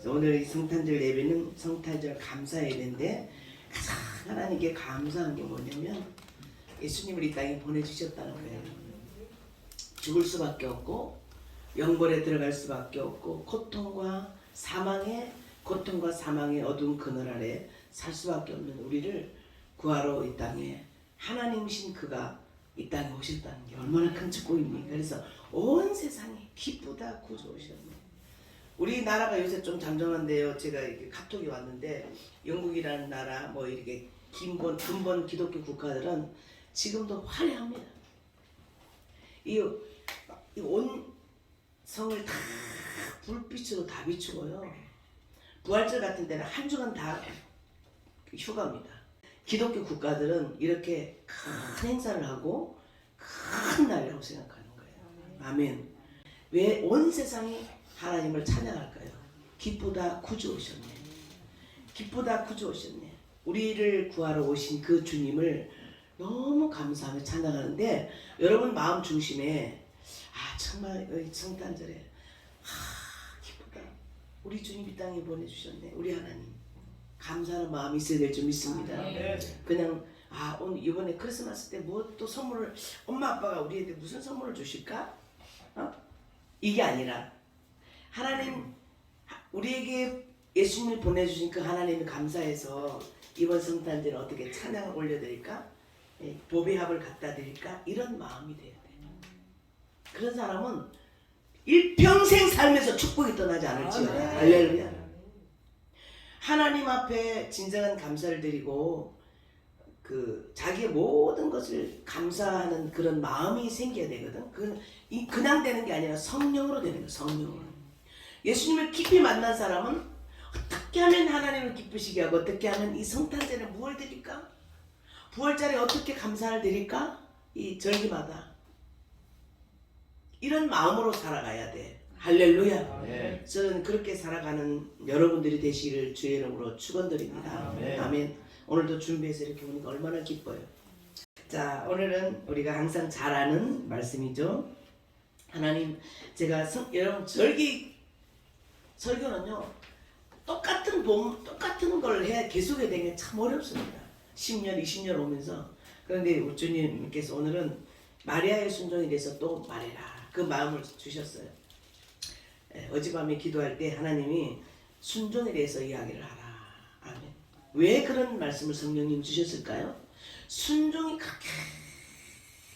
오늘 이 성탄절 예배는 성탄절 감사 예배인데 가장 하나님께 감사한 게 뭐냐면 예수님을 이 땅에 보내주셨다는 거예요. 죽을 수밖에 없고 영벌에 들어갈 수밖에 없고 고통과 사망의 어두운 그늘 아래 살 수밖에 없는 우리를 구하러 이 땅에 하나님이신 그가 이 땅에 오셨다는 게 얼마나 큰 축복입니까? 그래서 온 세상이 기쁘다 구주 오셨네. 우리나라가 요새 좀 잠잠한데요. 제가 이렇게 카톡이 왔는데 영국이라는 나라 뭐 이렇게 근본 기독교 국가들은 지금도 화려합니다. 이 온 성을 다 불빛으로 다 비추고요. 부활절 같은 데는 한 주간 다 휴가입니다. 기독교 국가들은 이렇게 큰 행사를 하고 큰 날이라고 생각하는 거예요. 아멘. 왜 온 세상이 하나님을 찬양할까요? 기쁘다 구주 오셨네. 기쁘다 구주 오셨네. 우리를 구하러 오신 그 주님을 너무 감사하며 찬양하는데 여러분 마음 중심에 정말 성탄절에 기쁘다. 우리 주님 이 땅에 보내주셨네. 우리 하나님 감사하는 마음이 있어야 될 줄 믿습니다. 그냥 오늘 이번에 크리스마스 때 뭐 또 선물을 엄마 아빠가 우리한테 무슨 선물을 주실까? 이게 아니라 하나님 우리에게 예수님을 보내주신 그 하나님을 감사해서 이번 성탄절에 어떻게 찬양을 올려드릴까? 보배 합을 갖다 드릴까? 이런 마음이 돼야 돼요. 그런 사람은 일평생 살면서 축복이 떠나지 않을지어다. 할렐루야. 하나님 앞에 진정한 감사를 드리고 자기의 모든 것을 감사하는 그런 마음이 생겨야 되거든. 그냥 되는 게 아니라 성령으로 되는 거야. 성령으로. 예수님을 깊이 만난 사람은 어떻게 하면 하나님을 기쁘시게 하고 어떻게 하면 이 성탄절에 무엇을 드릴까? 부활절에 어떻게 감사를 드릴까? 이 절기마다 이런 마음으로 살아가야 돼. 할렐루야. 네. 저는 그렇게 살아가는 여러분들이 되시기를 주의 이름으로 축원드립니다. 아멘. 오늘도 준비해서 이렇게 오니까 얼마나 기뻐요. 자, 오늘은 우리가 항상 잘 아는 말씀이죠. 하나님, 제가 여러분 설교는요 똑같은 걸 해야 계속해야 되는 게 참 어렵습니다. 10년, 20년 오면서. 그런데 우리 주님께서 오늘은 마리아의 순종에 대해서 또 말해라. 그 마음을 주셨어요. 어젯밤에 기도할 때 하나님이 순종에 대해서 이야기를 하라. 아멘. 왜 그런 말씀을 성령님 주셨을까요? 순종이 그렇게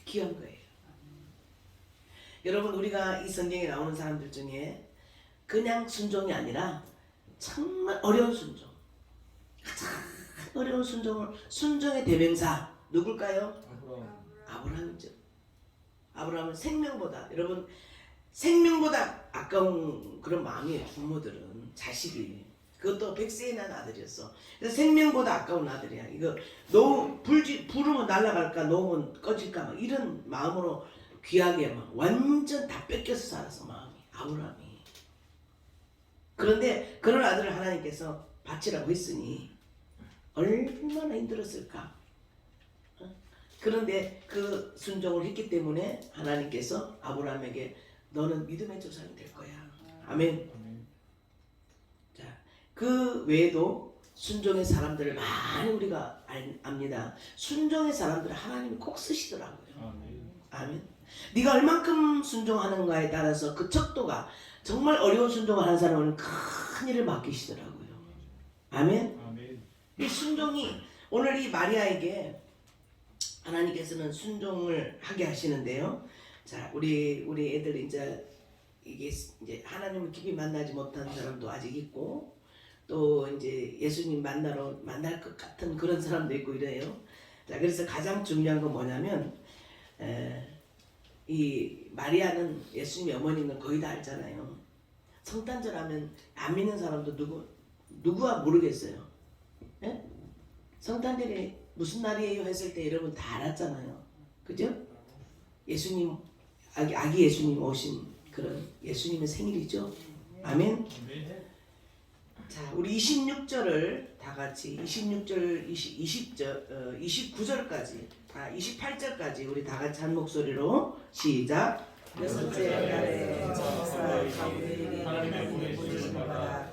귀한 거예요. 여러분 우리가 이 성경에 나오는 사람들 중에 그냥 순종이 아니라 정말 어려운 순종, 가장 어려운 순종의 대명사 누굴까요? 아브라함이죠. 아브라함은 여러분 생명보다 아까운 그런 마음이에요. 부모들은 자식이 그것도 100세에 난 아들이었어. 그래서 생명보다 아까운 아들이야. 이거 부르면 날아갈까 놓으면 꺼질까 막 이런 마음으로 귀하게 막 완전 다 뺏겨서 살아서 마음이 아브라함이. 그런데 그런 아들을 하나님께서 바치라고 했으니 얼마나 힘들었을까. 그런데 그 순종을 했기 때문에 하나님께서 아브라함에게 너는 믿음의 조상이 될 거야. 아멘. 자, 그 외에도 순종의 사람들을 많이 우리가 압니다. 순종의 사람들을 하나님이 꼭 쓰시더라고요. 아멘. 네가 얼만큼 순종하는가에 따라서 그 척도가 정말 어려운 순종을 하는 사람은 큰 일을 맡기시더라고요. 아멘. 이 순종이 오늘 이 마리아에게 하나님께서는 순종을 하게 하시는데요. 자, 우리 애들 이제 하나님을 깊이 만나지 못한 사람도 아직 있고 또 이제 예수님 만날 것 같은 그런 사람도 있고 이래요. 자, 그래서 가장 중요한 건 뭐냐면 이 마리아는 예수님의 어머니인 걸 거의 다 알잖아요. 성탄절 하면 안 믿는 사람도 누구와 모르겠어요. 예? 성탄절이 무슨 날이에요 했을 때 여러분 다 알았잖아요. 그죠? 예수님 아기 예수님 오신 그런 예수님의 생일이죠. 아멘. 자, 우리 26절을 다 같이 26절, 29절까지 28절까지 우리 다 같이 한 목소리로 시작. 여섯째 달에 천사 가브리엘이 하나님의 보내주신 바가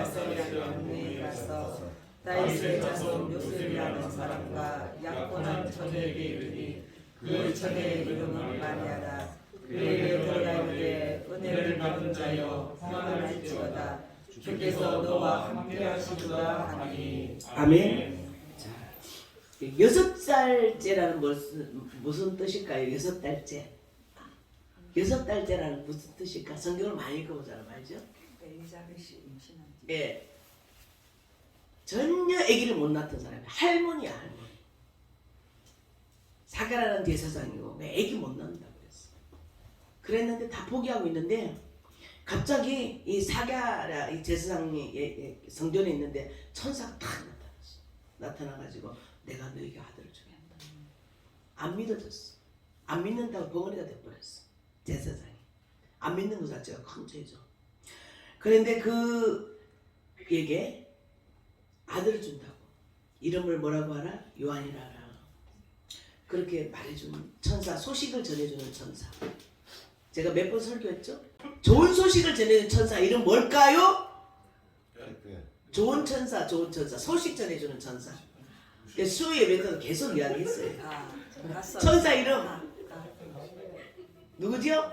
말씀이라는 은혜이라서 다윗의 자손 요셉이라는 사람과 약혼한 처녀에게 이르니 그 처녀의 이름은 마리아라. 그에게 들어가 이르되 은혜를 받은 자여 평안할지어다. 주께서 너와 함께 하시도다 하니. 아멘. 자, 6살째라는 무슨 뜻일까요? 6달째. 6달째라는 무슨 뜻일까? 성경을 많이 읽어보잖아, 말이죠. 엘리자벳이 임신한 지. 예. 전혀 아기를 못 낳던 사람이 할머니야, 할머니. 사가라는 제사장이고 아기 못 낳는다고 그랬어. 그랬는데 다 포기하고 있는데 갑자기 이 사가라 이 제사장이 성전에 있는데 천사가 탁 나타났어. 나타나가지고 내가 너에게 아들을 주겠다. 안 믿어졌어. 안 믿는다고 벙어리가 돼버렸어. 제사장이. 안 믿는 것 자체가 큰 죄죠. 그런데 그에게 아들을 준다고. 이름을 뭐라고 하라? 요한이라 하라. 그렇게 말해주는 천사, 소식을 전해주는 천사. 제가 몇 번 설교했죠? 좋은 소식을 전해주는 천사 이름 뭘까요? 좋은 천사, 좋은 천사. 소식 전해주는 천사. 수요 예배에서 계속 이야기했어요. 천사 이름 누구죠?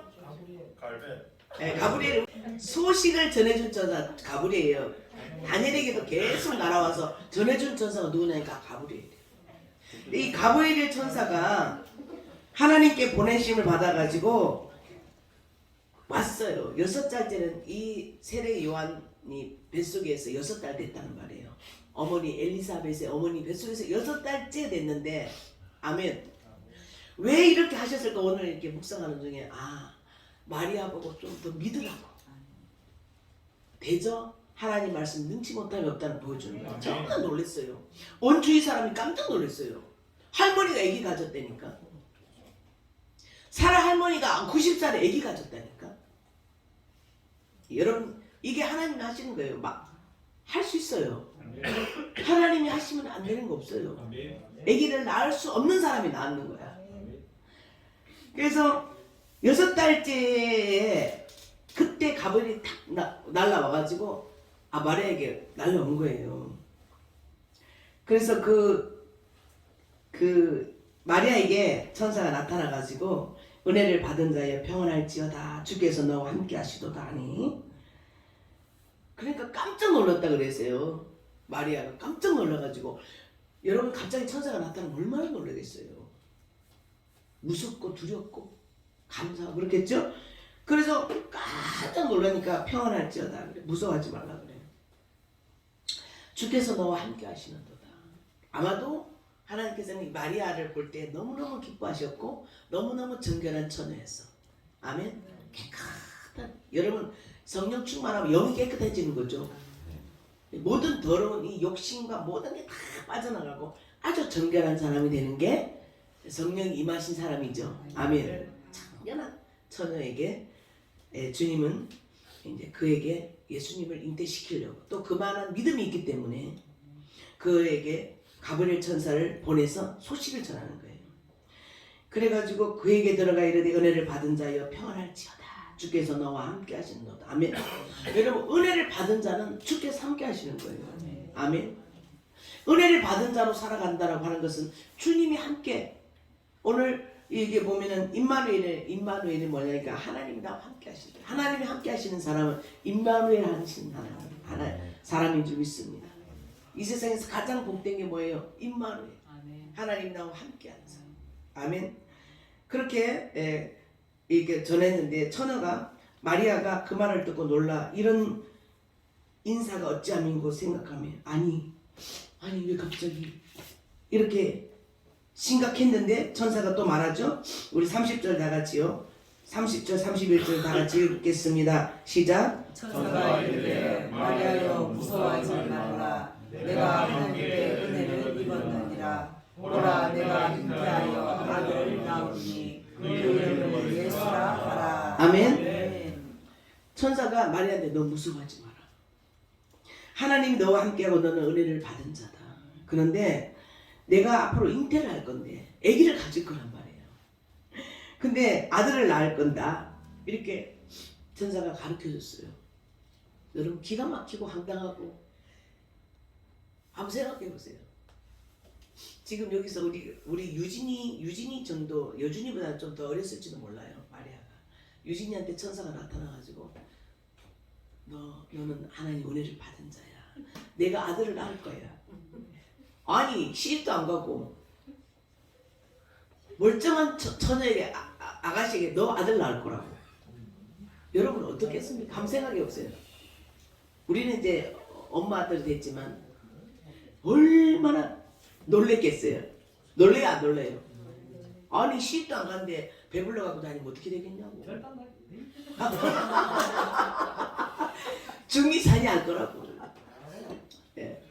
네, 가브리엘. 소식을 전해준 천사 가브리엘이에요. 다니엘에게도 계속 날아와서 전해준 천사가 누구냐니까 가브리엘이에요. 이 가브리엘 천사가 하나님께 보내심을 받아가지고 왔어요. 6달째는 이 세례 요한이 뱃속에서 6달 됐다는 말이에요. 어머니 엘리사벳의 어머니 뱃속에서 6달째 됐는데 아멘. 왜 이렇게 하셨을까? 오늘 이렇게 묵상하는 중에 마리아 보고 좀 더 믿으라고. 되죠? 하나님 말씀 능치 못함이 없다는 보여주는 거예요. 정말 놀랐어요. 온 주위 사람이 깜짝 놀랐어요. 할머니가 아기 가졌다니까. 사라 할머니가 90살에 아기 가졌다니까. 여러분 이게 하나님이 하시는 거예요. 막 할 수 있어요. 하나님이 하시면 안 되는 거 없어요. 아기를 낳을 수 없는 사람이 낳는 거야. 그래서 6달째에 그때 가버리 탁 날라와가지고 마리아에게 날라온 거예요. 그래서 마리아에게 천사가 나타나가지고 은혜를 받은 자여 평안할지어다. 주께서 너와 함께 하시도다 하니. 그러니까 깜짝 놀랐다 그랬어요. 마리아가 깜짝 놀라가지고. 여러분 갑자기 천사가 나타나면 얼마나 놀라겠어요. 무섭고 두렵고 감사하고 그렇겠죠? 그래서 깜짝 놀라니까 평안할지어다 그래. 무서워하지 말라 그래. 주께서 너와 함께 하시는도다. 아마도 하나님께서는 마리아를 볼 때 너무너무 기뻐하셨고 너무너무 정결한 처녀였어. 아멘. 깨끗한. 여러분 성령 충만하면 영이 깨끗해지는 거죠. 모든 더러운 이 욕심과 모든 게 다 빠져나가고 아주 정결한 사람이 되는 게 성령이 임하신 사람이죠. 아멘. 정결한 처녀에게 주님은 이제 그에게 예수님을 잉태시키려고 또 그만한 믿음이 있기 때문에 그에게 가브리엘 천사를 보내서 소식을 전하는 거예요. 그래가지고 그에게 들어가 이르되 은혜를 받은 자여 평안할지어다. 주께서 너와 함께 하시는도다. 아멘. 여러분 은혜를 받은 자는 주께서 함께 하시는 거예요. 아멘. 은혜를 받은 자로 살아간다라고 하는 것은 주님이 함께. 오늘 이게 보면은 임마누엘이 뭐냐니까 하나님이 나와 함께 하신다. 하나님이 함께 하시는 사람은 임마누엘 하시는 사람인 줄 믿습니다. 이 세상에서 가장 복된 게 뭐예요? 임마누엘. 하나님이 나와 함께 하는 사람. 아멘. 그렇게 이렇게 전했는데 처녀가 마리아가 그 말을 듣고 놀라 이런 인사가 어찌함인고 생각하면 아니 왜 갑자기 이렇게 심각했는데 천사가 또 말하죠. 우리 30절 다 같이요. 30절 31절 다 같이 읽겠습니다. 시작. 천사가 이르되 마리아여 무서워하지 말라. 내가 하나님께 은혜를 입었느니라. 보라 내가 잉태하여 아들을 낳으니 그 이름을 예수라 하라. 아멘. 천사가 마리아한테 너 무서워하지 마라. 하나님이 너와 함께하고 너는 은혜를 받은 자다. 그런데 내가 앞으로 잉태를 할 건데 아기를 가질 거란 말이에요. 근데 아들을 낳을 건다. 이렇게 천사가 가르쳐줬어요. 여러분 기가 막히고 황당하고 한번 생각해 보세요. 지금 여기서 우리 유진이 정도 여준이보다 좀 더 어렸을지도 몰라요. 마리아가 유진이한테 천사가 나타나가지고 너는 하나님 은혜를 받은 자야. 내가 아들을 낳을 거야. 아니 시집도 안 가고 멀쩡한 처녀에게 아가씨에게 너 아들 낳을 거라고. 여러분 어떻겠습니까? 한번 생각해 보세요. 우리는 이제 엄마 아들이 됐지만 얼마나 놀랬겠어요. 놀래야 안 놀래요? 아니 시집도 안 가는데 배불러 갖고 다니면 어떻게 되겠냐고. 중이산이 알 거라고. 예.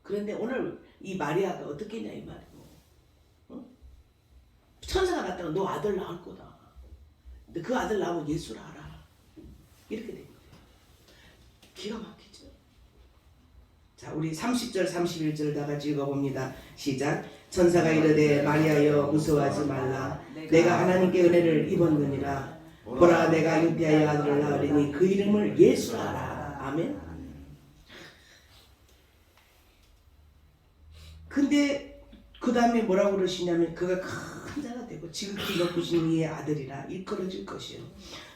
그런데 오늘 이 마리아가 어떻게 했냐 이 말이고. 어? 천사가 나타나 너 아들 낳을 거다. 근데 그 아들 낳으면 예수를 알아. 이렇게 된 거예요. 기가 막히죠. 자, 우리 30절 31절 다 같이 읽어봅니다. 시작. 천사가 이르되 마리아여 무서워하지 말라. 내가 하나님께 은혜를 입었느니라. 보라 내가 잉태하여 아들을 낳으리니 그 이름을 예수라 하라. 아멘. 근데 그 다음에 뭐라고 그러시냐면 그가 큰 자가 되고 지극히 높으신 이의 아들이라 일컬어질 것이요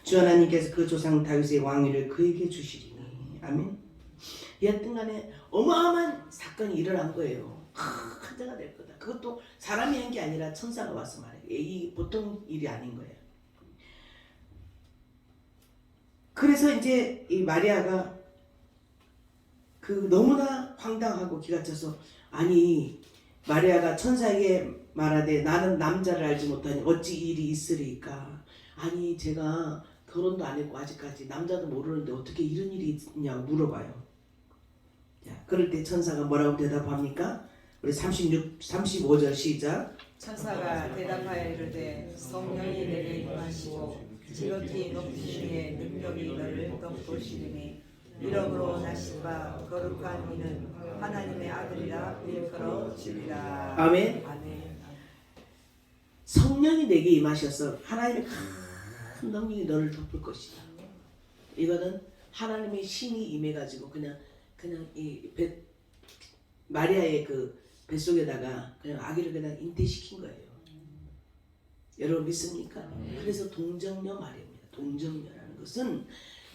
주 하나님께서 그 조상 다윗의 왕위를 그에게 주시리니. 아멘. 여튼간에 어마어마한 사건이 일어난 거예요. 큰 자가 될 거다. 그것도 사람이 한 게 아니라 천사가 와서 말해요. 이 보통 일이 아닌 거예요. 그래서 이제 이 마리아가 그 너무나 황당하고 기가 차서 아니 마리아가 천사에게 말하되 나는 남자를 알지 못하니 어찌 이 일이 있으리까. 아니 제가 결혼도 안 했고 아직까지 남자도 모르는데 어떻게 이런 일이 있냐고 물어봐요. 자, 그럴 때 천사가 뭐라고 대답합니까? 우리 35절 시작. 천사가 대답하여 이르되 성령이 내게 임하시고 지극히 높으신 이의 능력이 너를 덮으시리니 이러므로 나시바 거룩한 이는 하나님의 아들이라 일컬어지리라. 아멘. 아멘. 성령이 내게 임하셔서 하나님의 큰 능력이 너를 덮을 것이다. 이거는 하나님의 신이 임해가지고 그냥 이 마리아의 그 뱃속에다가 그냥 아기를 그냥 잉태시킨 거예요. 여러분 믿습니까? 그래서 동정녀 말입니다. 동정녀라는 것은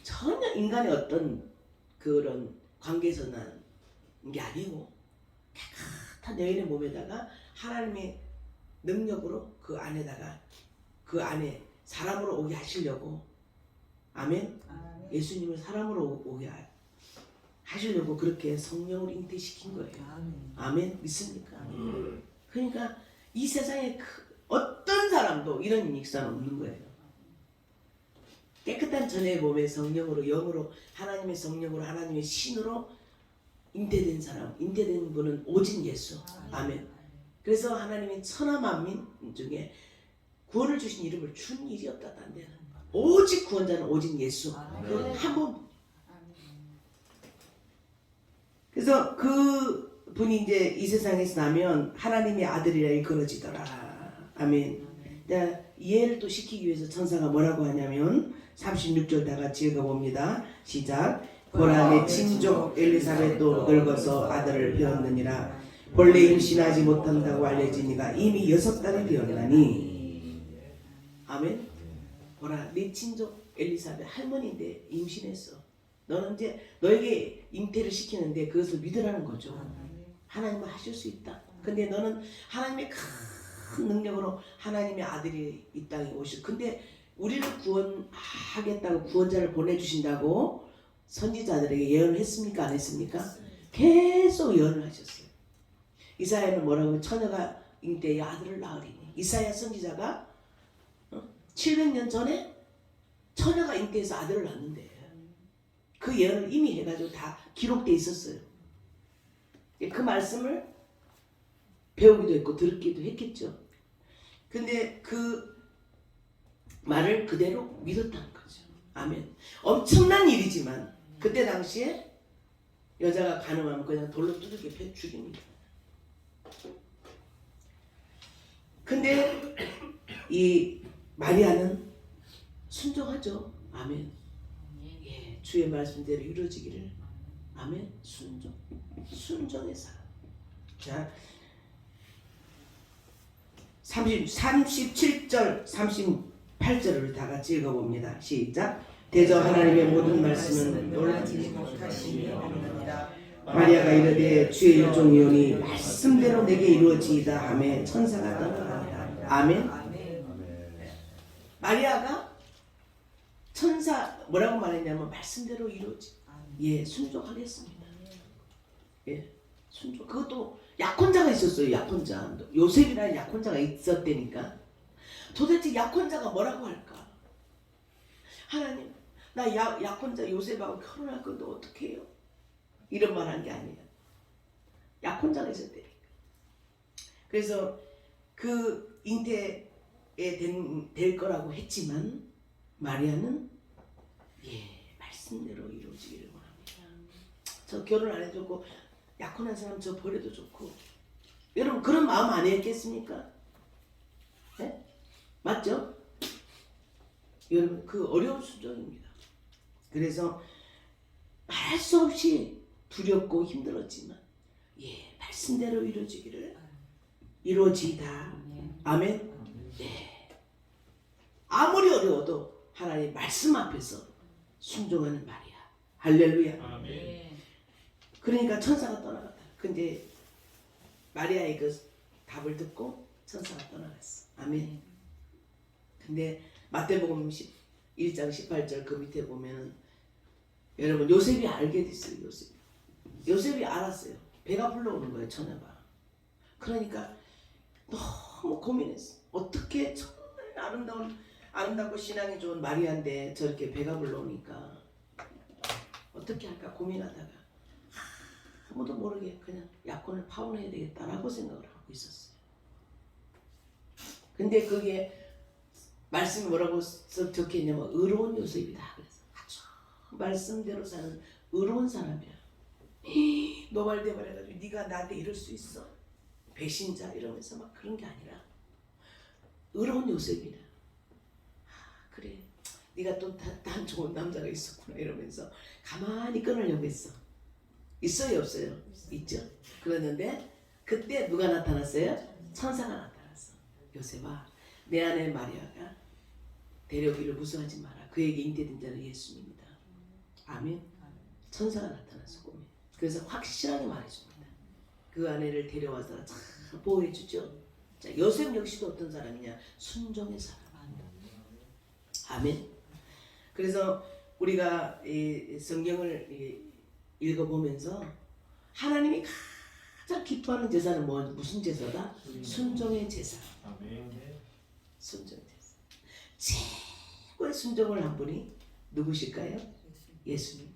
전혀 인간의 어떤 그런 관계에서 난 게 아니고 깨끗한 여인의 몸에다가 하나님의 능력으로 그 안에 사람으로 오게 하시려고. 아멘. 예수님을 사람으로 오게 하시려고 그렇게 성령으로 잉태시킨 거예요. 아멘. 믿습니까? 그러니까 이 세상에 어떤 사람도 이런 역사는 없는 거예요. 깨끗한 전의 몸에 성령으로 영으로 하나님의 성령으로 하나님의 신으로 잉태된 사람, 잉태된 분은 오직 예수. 아멘. 그래서 하나님이 천하 만민 중에 구원을 주신 이름을 준 일이 없다. 딴 데는 오직 구원자는 오직 예수. 한 번. 그래서 그 분이 이제 이 세상에서 나면 하나님의 아들이라 일컬어지더라. 아멘. 이해를 또 시키기 위해서 천사가 뭐라고 하냐면 36절 다 같이 읽어봅니다. 시작. 보라 내 친족 엘리사벳도 늙어서 아들을 배웠느니라. 본래 임신하지 못한다고 알려진 이가 이미 6달이 되었나니. 아멘. 보라 내 친족 엘리사벳 할머니인데 임신했어. 너는 이제 너에게 잉태를 시키는데 그것을 믿으라는 거죠. 하나님은 하실 수 있다. 근데 너는 하나님의 큰 능력으로 하나님의 아들이 이 땅에 오시고, 근데 우리를 구원하겠다고 구원자를 보내주신다고 선지자들에게 예언을 했습니까? 안 했습니까? 계속 예언을 하셨어요. 이사야는 뭐라고? 처녀가 잉태에 아들을 낳으리니. 이사야 선지자가 700년 전에 처녀가 잉태해서 아들을 낳는데 그 예언을 이미 해가지고 다 기록되어 있었어요. 그 말씀을 배우기도 했고 듣기도 했겠죠. 근데 그 말을 그대로 믿었다는 거죠. 아멘. 엄청난 일이지만 그때 당시에 여자가 가늠하면 그냥 돌로 두들겨 패 죽입니다. 근데 이 마리아는 순종하죠. 아멘. 예, 주의 말씀대로 이루어지기를. 아멘. 순종의 사람. 자, 37절 38절을 다 같이 읽어봅니다. 시작. 대저 하나님의 모든 말씀은 놀라지 못하심이 없느니라. 마리아가 이르되 주의 일종이오니 말씀대로 내게 이루어지이다 하매 천사가 떠나가니라. 아멘. 마리아가 천사 뭐라고 말했냐면 말씀대로 이루어지. 예, 순종하겠습니다. 예, 순종. 그것도 약혼자가 있었어요. 약혼자. 요셉이라는 약혼자가 있었다니까. 도대체 약혼자가 뭐라고 할까? 하나님, 나 약혼자 요셉하고 결혼할 건데 어떻게 해요? 이런 말 한 게 아니에요. 약혼자가 있었다니까. 그래서 그 잉태에 될 거라고 했지만 마리아는 예, 말씀대로 이루어지기를 원합니다. 저 결혼 안 해도 좋고 약혼한 사람 저 버려도 좋고. 여러분 그런 마음 아니었겠습니까? 네? 맞죠? 여러분 그 어려운 순종입니다. 그래서 말할 수 없이 두렵고 힘들었지만 예, 말씀대로 이루어지다. 아멘. 네. 아무리 어려워도 하나님 말씀 앞에서 순종하는 마리아. 할렐루야. 아멘. 그러니까 천사가 떠나갔다. 근데 마리아의 그 답을 듣고 천사가 떠나갔어. 아멘. 근데 마태복음 1장 18절 그 밑에 보면은 여러분 요셉이 알게 됐어요. 요셉이 알았어요. 배가 불러오는 거예요. 처녀가. 그러니까 너무 고민했어. 어떻게 정말 아름답고 신앙이 좋은 마리아인데 저렇게 배가 불러오니까 어떻게 할까 고민하다가 아무도 모르게 그냥 약혼을 파혼해야 되겠다라고 생각을 하고 있었어요. 근데 그게 말씀이 뭐라고 적혀있냐면 의로운 요셉이다. 그래서 아주 말씀대로 사는 의로운 사람이야. 노발대발 해가지고 네가 나한테 이럴 수 있어? 배신자 이러면서 막 그런 게 아니라 의로운 요셉이다. 그래 네가 또 단 좋은 남자가 있었구나 이러면서 가만히 끊으려고 했어. 있어요 없어요? 있죠. 그랬는데 그때 누가 나타났어요? 천사가 나타났어. 요셉아 내 아내 마리아가 데려오기를 무서워하지 마라. 그에게 잉태된 자는 예수님이다. 아멘. 천사가 나타났어 꿈에. 그래서 확실하게 말해줍니다. 그 아내를 데려와서 잘 보호해주죠. 자, 요셉 역시도 어떤 사람이냐? 순종의 사람. 아멘. 그래서 우리가 이 성경을 읽어보면서 하나님이 가장 기뻐하는 제사는 무슨 제사다? 순종의 제사. 아멘. 순종의 제사. 최고의 순종을 한 분이 누구실까요? 예수님.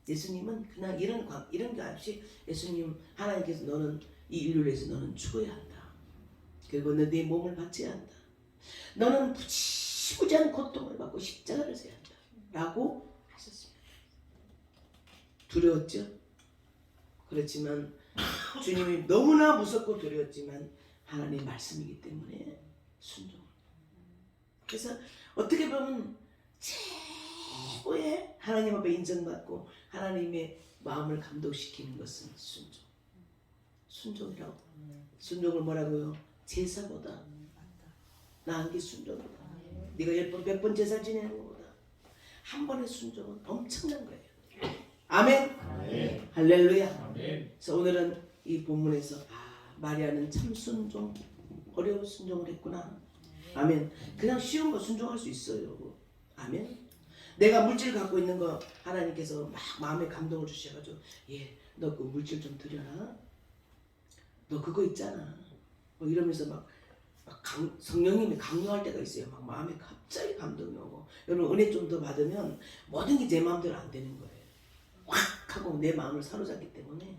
예수님은 그냥 이런 게 없이 예수님 하나님께서 너는 이 인류를 위해서 너는 죽어야 한다. 그리고 너 네 몸을 바쳐야 한다. 너는 무지무지한 고통을 받고 십자가를 져야 한다. 라고 하셨습니다. 두려웠죠? 그렇지만 주님이 너무나 무섭고 두려웠지만 하나님의 말씀이기 때문에 순종을. 그래서 어떻게 보면 최고의 하나님 앞에 인정받고 하나님의 마음을 감동시키는 것은 순종. 순종이라고. 순종을 뭐라고요? 제사보다 나은 게 순종이다. 네가 10번 100번 제사 지내는 것보다 한 번의 순종은 엄청난 거예요. 아멘. 아멘. 할렐루야. 아멘. 그래서 오늘은 이 본문에서 마리아는 참 순종, 어려운 순종을 했구나. 아멘. 그냥 쉬운 거 순종할 수 있어요. 아멘. 내가 물질 갖고 있는 거 하나님께서 막 마음에 감동을 주셔가지고 너 그 물질 좀 드려라. 너 그거 있잖아. 뭐 이러면서 막 성령님이 강요할 때가 있어요. 막 마음에 갑자기 감동이 오고. 여러분 은혜 좀 더 받으면 모든 게 제 마음대로 안 되는 거예요. 확 하고 내 마음을 사로잡기 때문에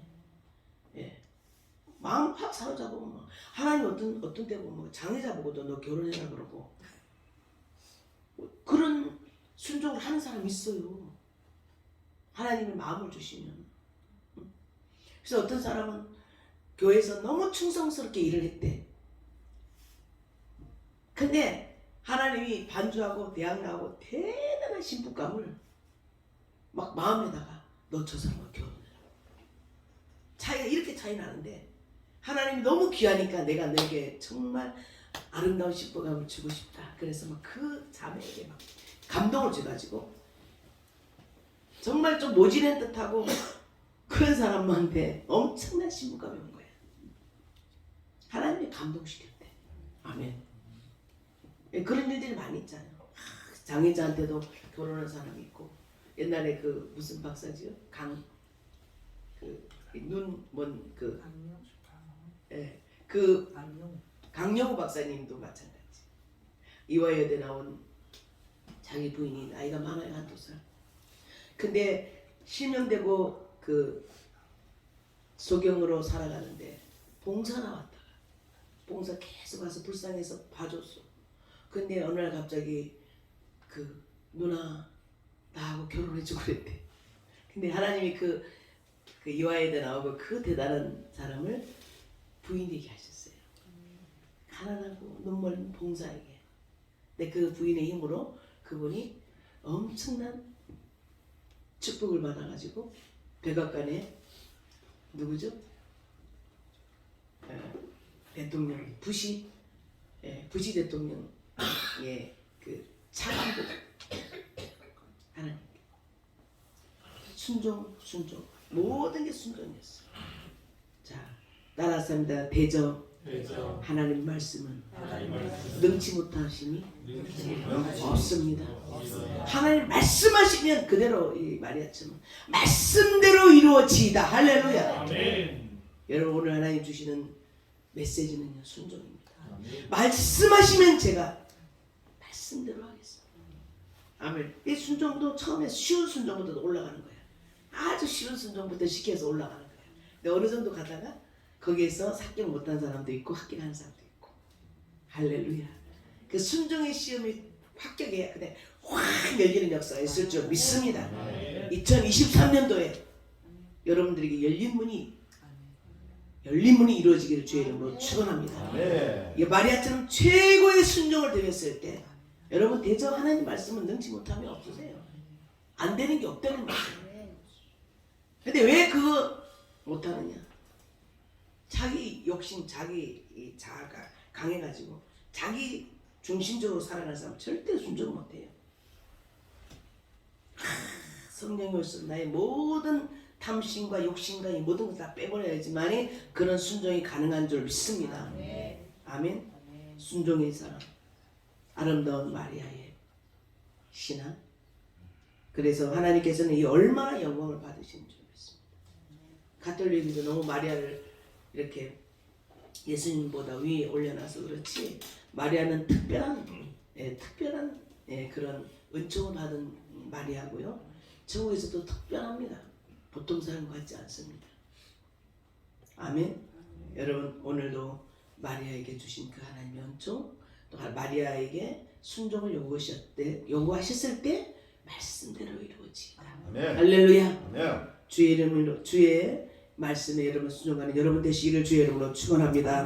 마음 확 사로잡으면 하나님 어떤 때 보면 장애자 보고도 너 결혼해라 그러고 그런 순종을 하는 사람이 있어요. 하나님의 마음을 주시면. 그래서 어떤 사람은 교회에서 너무 충성스럽게 일을 했대. 근데 하나님이 반주하고 대학 나오고 대단한 신부감을 막 마음에다가 너 저 사람과 결혼해. 차이가 이렇게 차이 나는데 하나님이 너무 귀하니까 내가 너에게 정말 아름다운 식복감을 주고 싶다. 그래서 막 그 자매에게 막 감동을 줘가지고 정말 좀 모질한 듯하고 그런 사람한테 엄청난 신부감이 온 거야. 하나님이 감동시켰대. 아멘. 그런 일들이 많이 있잖아요. 장애자한테도 결혼한 사람이 있고 옛날에 그 무슨 박사지요? 강그눈먼그 예, 그 강영우 박사님도 마찬가지. 이화여대 나온 자기 부인이 나이가 많아요. 한두 살. 근데 실명되고 그 소경으로 살아가는데 봉사 나왔다가 봉사 계속 가서 불쌍해서 봐줬어. 근데 어느 날 갑자기 그 누나 나하고 결혼해주고 그랬대. 근데 하나님이 그 이화여대 나오고 그 대단한 사람을 부인 되게 하셨어요. 가난하고 눈멀은 봉사에게. 근데 그 부인의 힘으로 그분이 엄청난 축복을 받아가지고 백악관에 누구죠? 대통령 부시 대통령 그 차관도 하나님 순종 모든 게 순종이었어. 자 따라합니다. 대저 하나님 말씀은 능치 못하심이 없습니다. 하나님 말씀하시면 그대로 이 마리아처럼 말씀대로 이루어지이다. 할렐루야. 아멘. 여러분 오늘 하나님 주시는 메시지는요 순종입니다. 말씀하시면 제가 말씀대로 하겠습니다. 아멘. 이 순종도 처음에 쉬운 순종부터 올라가는 거예요. 아주 쉬운 순종부터 시켜서 올라가는 거예요. 근데 어느 정도 가다가 거기에서 합격 못한 사람도 있고 합격하는 사람도 있고. 할렐루야. 그 순종의 시험이 합격해야 근데 확 열리는 역사가 있을 줄 믿습니다. 2023년도에 여러분들에게 열린 문이 이루어지기를 주의 이름으로 축원합니다. 이 마리아처럼 최고의 순종을 드렸을 때 여러분 대저 하나님 말씀은 능치 못함이 없으세요. 안 되는 게 없다는 거예요. 근데 왜 그거 못하느냐? 자기 욕심, 자기 자아가 강해가지고 자기 중심적으로 살아가는 사람 절대 순종 못해요. 성령이 올수록 나의 모든 탐심과 욕심과 이 모든 것 다 빼버려야지만이 그런 순종이 가능한 줄 믿습니다. 아멘. 순종의 사람, 아름다운 마리아의 신앙. 그래서 하나님께서는 이 얼마나 영광을 받으시는 줄 믿습니다. 가톨릭도 너무 마리아를 이렇게 예수님보다 위에 올려놔서 그렇지 마리아는 특별한 그런 은총을 받은 마리아고요. 천국에서도 특별합니다. 보통 사람 같지 않습니다. 아멘. 여러분 오늘도 마리아에게 주신 그 하나님의 은총 또 마리아에게 순종을 요구하셨을 때 말씀대로 이루어지다. 할렐루야. 아멘. 주의 이름으로 주의 말씀에 여러분 순종하는 여러분 되시기를 주의 이름으로 축원합니다.